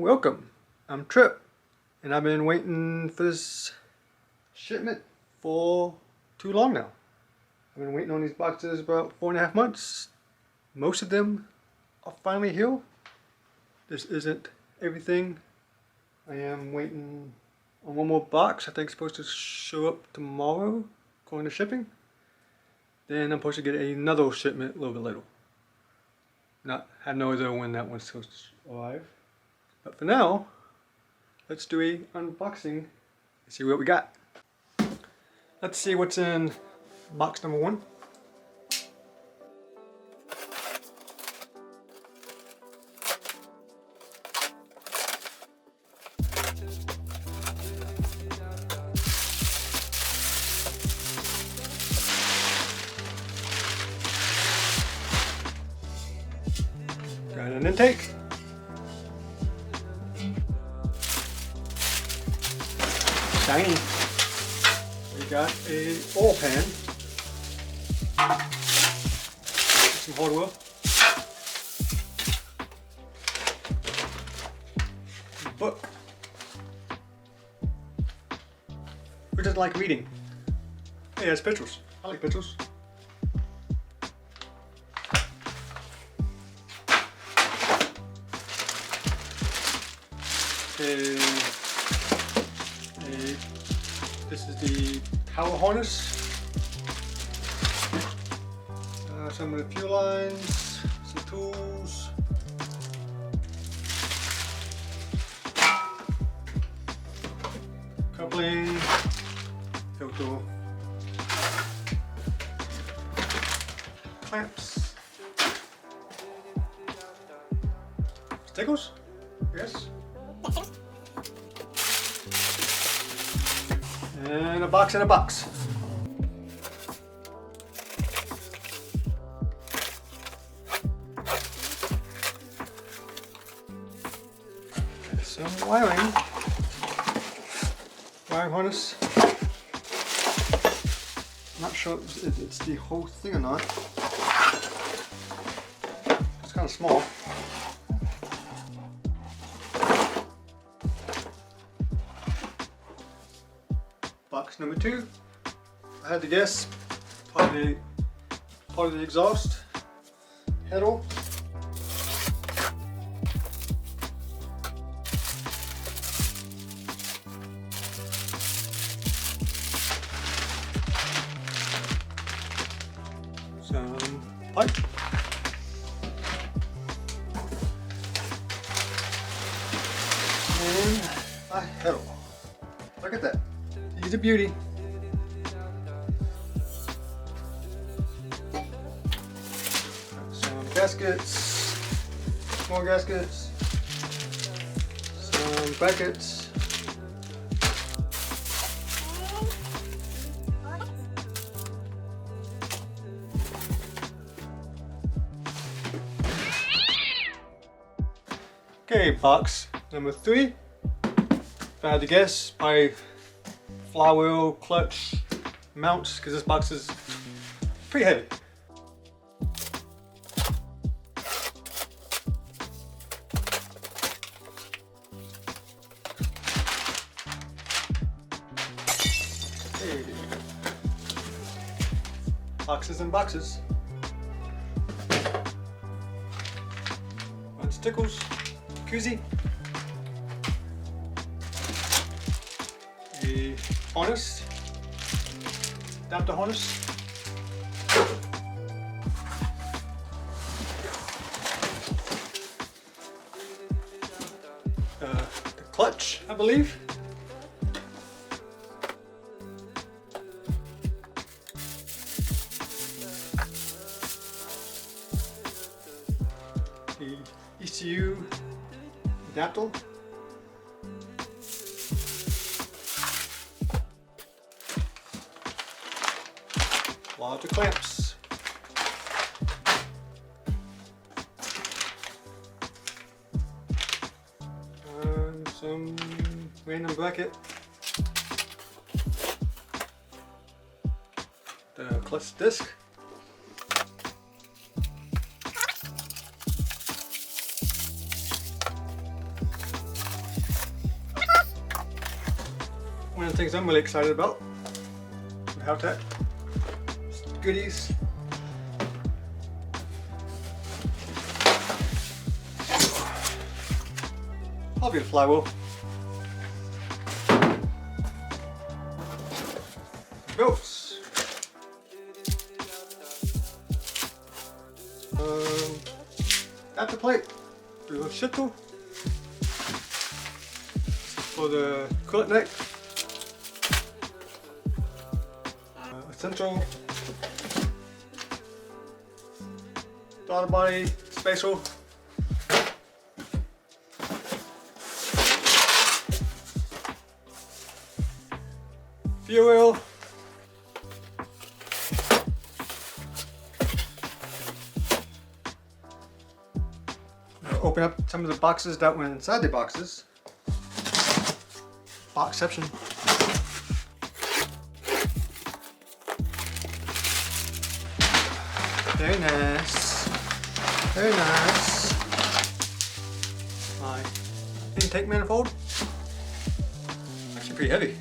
Welcome, I'm Trip, and I've been waiting for this shipment for too long now. I've been waiting on these boxes about 4.5 months. Most of them are finally here. This isn't everything. I am waiting on one more box. I think it's supposed to show up tomorrow, according to shipping. Then I'm supposed to get another shipment a little bit later. I have no idea when that one's supposed to arrive. But for now, let's do a unboxing and see what we got. Let's see what's in box number 1. Got an intake. Shiny. We got a oil pan. Some hardware. Book. Who doesn't like reading? Hey, it has pictures. I like pictures. This is the power harness. Some of the fuel lines, some tools. Coupling, filter, clamps, stickers, yes. And a box in a box. Some wiring harness. Not sure if it's the whole thing or not. It's kind of small. Box number 2. I had to guess part of the exhaust header. Some pipe. And a header. Look at that. He's a beauty. Some gaskets, more gaskets, some brackets. Okay, box number 3. If I had to guess, probably flywheel, clutch, mounts, because this box is pretty heavy. Okay. Boxes and boxes. One stickles, koozie. A harness, adapter harness, the clutch, I believe, the ECU adapter. Lots of clamps. And some random bracket. The clutch disc. of the things I'm really excited about. Without that, goodies. Probably the flywheel. Belts. Adapter plate. Real shuttle. For the coolant neck. Essential. Throttle body, spatial. Fuel. Open up some of the boxes that went inside the boxes. Boxception. Very nice. Very nice. My intake manifold. Actually pretty heavy.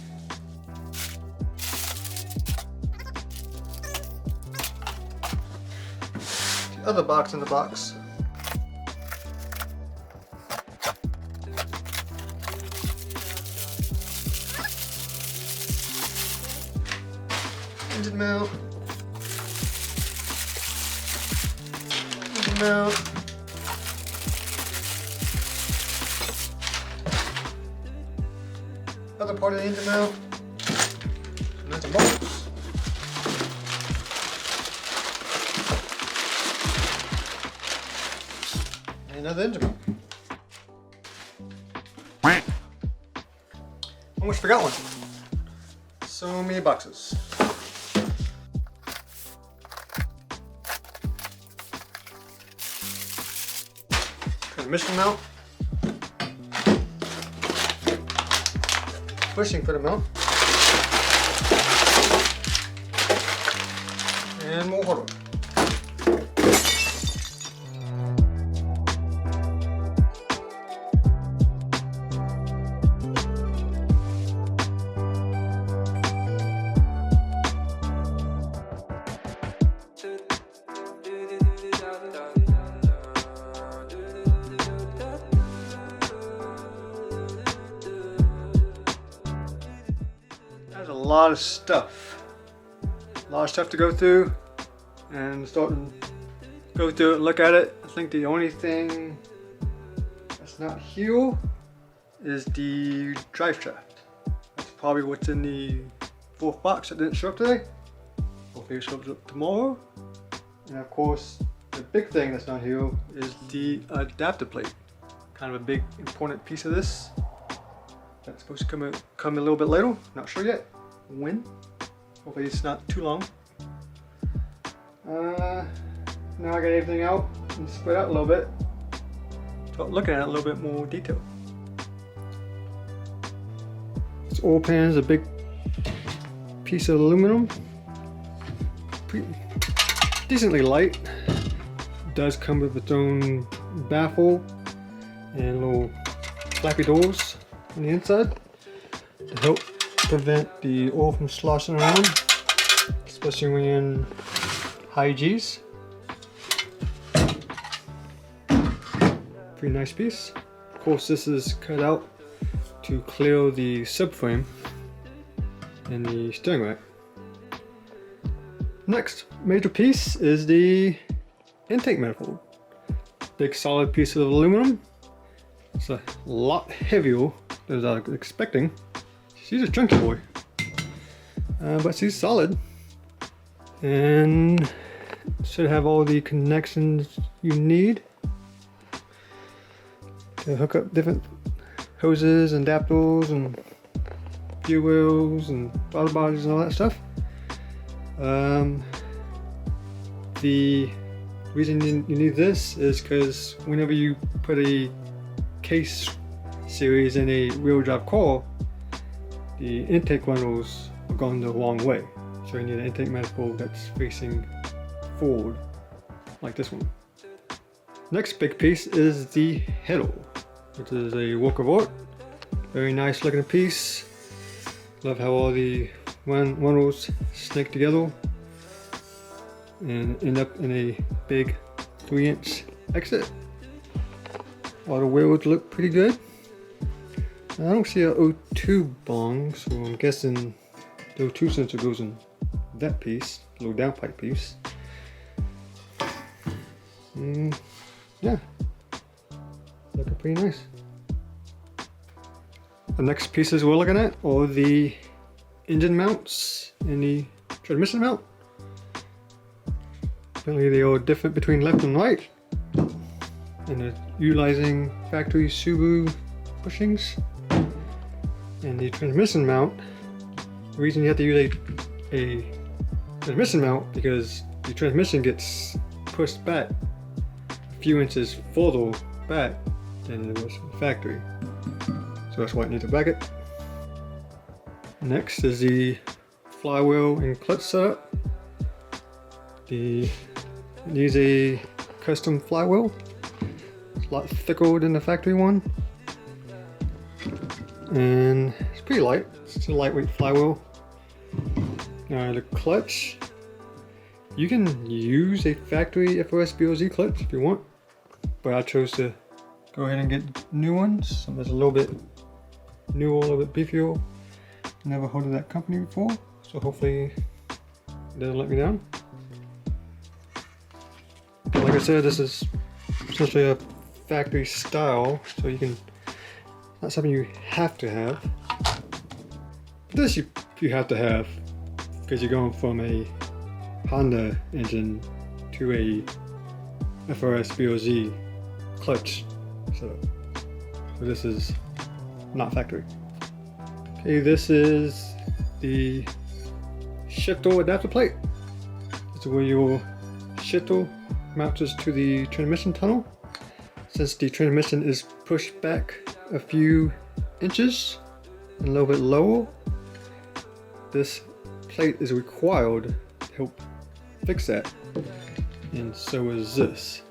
The other box in the box. Engine mount. Engine mount. Other part of the engine mount. And that's a box. And another engine mount. Almost forgot one. So many boxes. Transmission mount. Bushing for the mount. And more hardware. There's a lot of stuff. A lot of stuff to go through and start and go through it and look at it. I think the only thing that's not here is the drive shaft. That's probably what's in the fourth box that didn't show up today. Hopefully it shows up tomorrow. And of course, the big thing that's not here is the adapter plate. Kind of a big important piece of this. That's supposed to come a little bit later. Not sure yet. When? Hopefully it's not too long. Now I got everything out and spread out a little bit. Start looking at it a little bit more detail. This oil pan is a big piece of aluminum. Decently light. It does come with its own baffle and little flappy doors on the inside to help prevent the oil from sloshing around, especially when you're in high G's. Pretty nice piece. Of course, this is cut out to clear the subframe and the steering rack. Next major piece is the intake manifold. Big solid piece of aluminum. It's a lot heavier than I was expecting. She's a chunky boy, but she's solid and should have all the connections you need to hook up different hoses and adapters and fuels and throttle bodies and all that stuff. The reason you need this is because whenever you put a case series in a wheel drive car, the intake funnels are going the wrong way. So you need an intake manifold that's facing forward, like this one. Next big piece is the header, which is a work of art. Very nice looking piece. Love how all the one rolls snake together and end up in a big 3-inch exit. All the wheels look pretty good. I don't see a O2 bong, so I'm guessing the O2 sensor goes in that piece, little downpipe piece. Yeah, looking pretty nice. The next pieces we're looking at are the engine mounts and the transmission mount. Apparently they are different between left and right, and they're utilizing factory Subaru bushings. And the transmission mount, the reason you have to use a transmission mount because the transmission gets pushed back a few inches further back than it was from the factory. So that's why it needs a bracket. Next is the flywheel and clutch setup. It needs a custom flywheel. It's a lot thicker than the factory one. And it's pretty light. It's a lightweight flywheel. Now the clutch, you can use a factory FOS BOZ clutch if you want, but I chose to go ahead and get new ones. So that's a little bit newer, a little bit beefier. Never heard of that company before, so hopefully it doesn't let me down. But like I said, this is essentially a factory style, so you can. Not something you have to have. This you have to have because you're going from a Honda engine to a FRS BOZ clutch setup. So this is not factory. Okay, this is the shifter adapter plate. This is where your shifter mounts to the transmission tunnel. Since the transmission is pushed back a few inches and a little bit lower, this plate is required to help fix that, and so is this.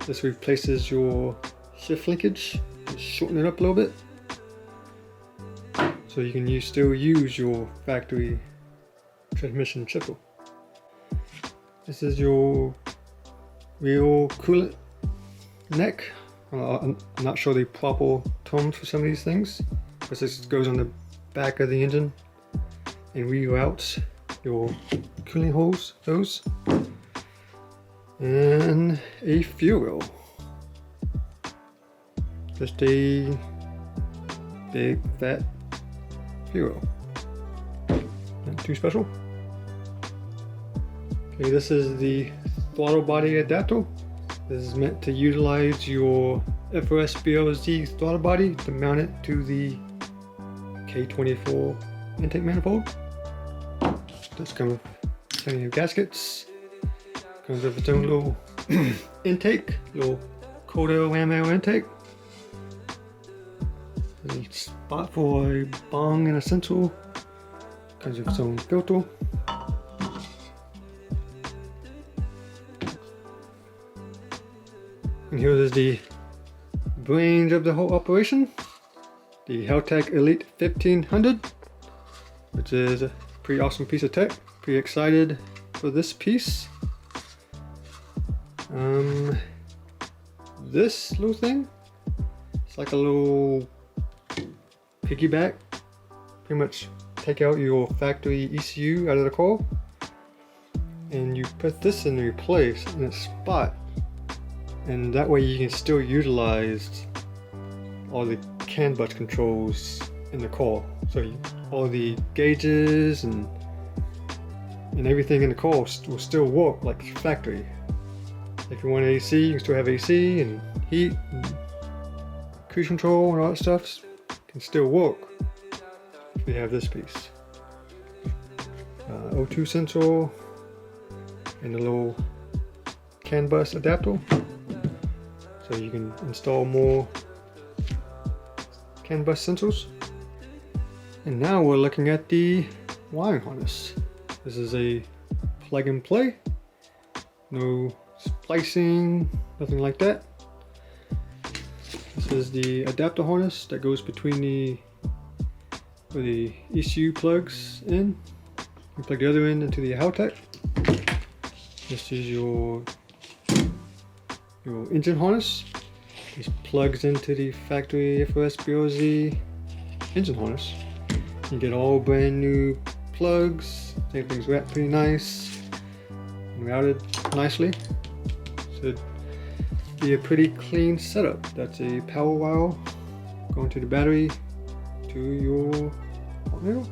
This replaces your shift linkage, shorten it up a little bit, so you can still use your factory transmission shifter. This is your real coolant neck. I'm not sure the proper terms for some of these things, because this goes on the back of the engine and reroutes your cooling hose, those, and a fuel. Just a big fat fuel. Not too special. Okay, this is the throttle body adapter. This is meant to utilize your FOS BOZ throttle body to mount it to the K24 intake manifold. Does come with plenty of gaskets. Comes with its own little intake, little cold air, ram air intake. There's a spot for a bong and a sensor. Comes with its own filter. And here is the brains of the whole operation, the Heltec Elite 1500, which is a pretty awesome piece of tech. Pretty excited for this piece. This little thing, it's like a little piggyback. Pretty much take out your factory ECU out of the car, and you put this in your place in its spot. And that way you can still utilize all the CAN bus controls in the car. So all the gauges and everything in the car will still work like factory. If you want AC, you can still have AC and heat and cruise control and all that stuff can still work if you have this piece. O2 sensor and a little CAN bus adapter. So you can install more CAN bus sensors. And now we're looking at the wiring harness. This is a plug and play. No splicing, nothing like that. This is the adapter harness that goes between the where the ECU plugs in. You plug the other end into the Haltech. This is your engine harness. This plugs into the factory FOS BOZ engine harness. You get all brand new plugs. Everything's wrapped pretty nice and routed nicely. Should be a pretty clean setup. That's a power wire going to the battery to your hot wheel.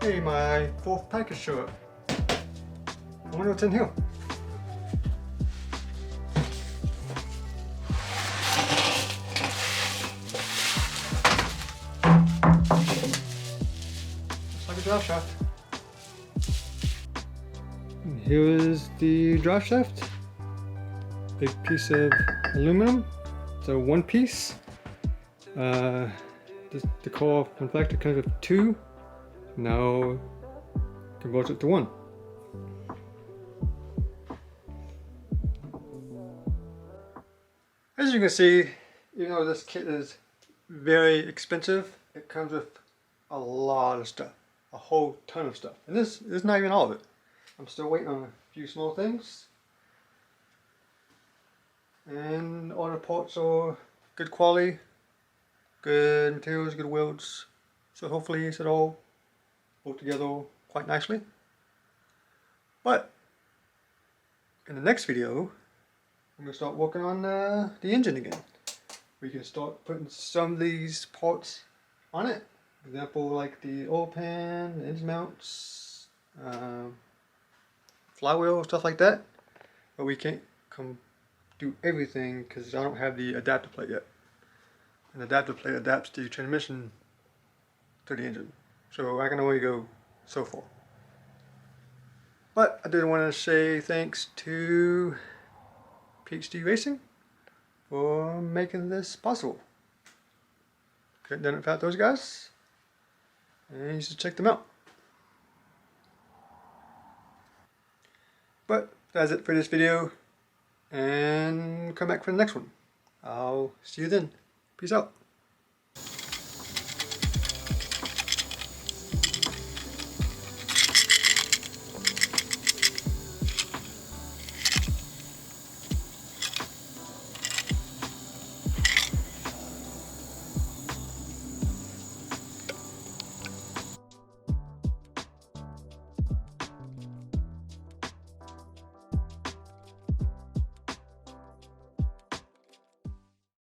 Hey, my fourth package showed up. I wonder what's in here. Looks like a drive shaft. And here is the drive shaft. Big piece of aluminum. So one piece. The core compactor comes with two. Now converts it to one. As you can see, even though this kit is very expensive, it comes with a lot of stuff, a whole ton of stuff. And this is not even all of it. I'm still waiting on a few small things. And all the parts are good quality, good materials, good welds. So hopefully it all work together quite nicely. But in the next video, I'm going to start working on the engine again. We can start putting some of these parts on it. For example, like the oil pan, the engine mounts, flywheel, stuff like that. But we can't do everything because I don't have the adapter plate yet. An adapter plate adapts the transmission to the engine. So I can only go so far. But I did want to say thanks to PhD Racing for making this possible. Couldn't done it without those guys. And you should check them out. But that's it for this video. And come back for the next one. I'll see you then. Peace out.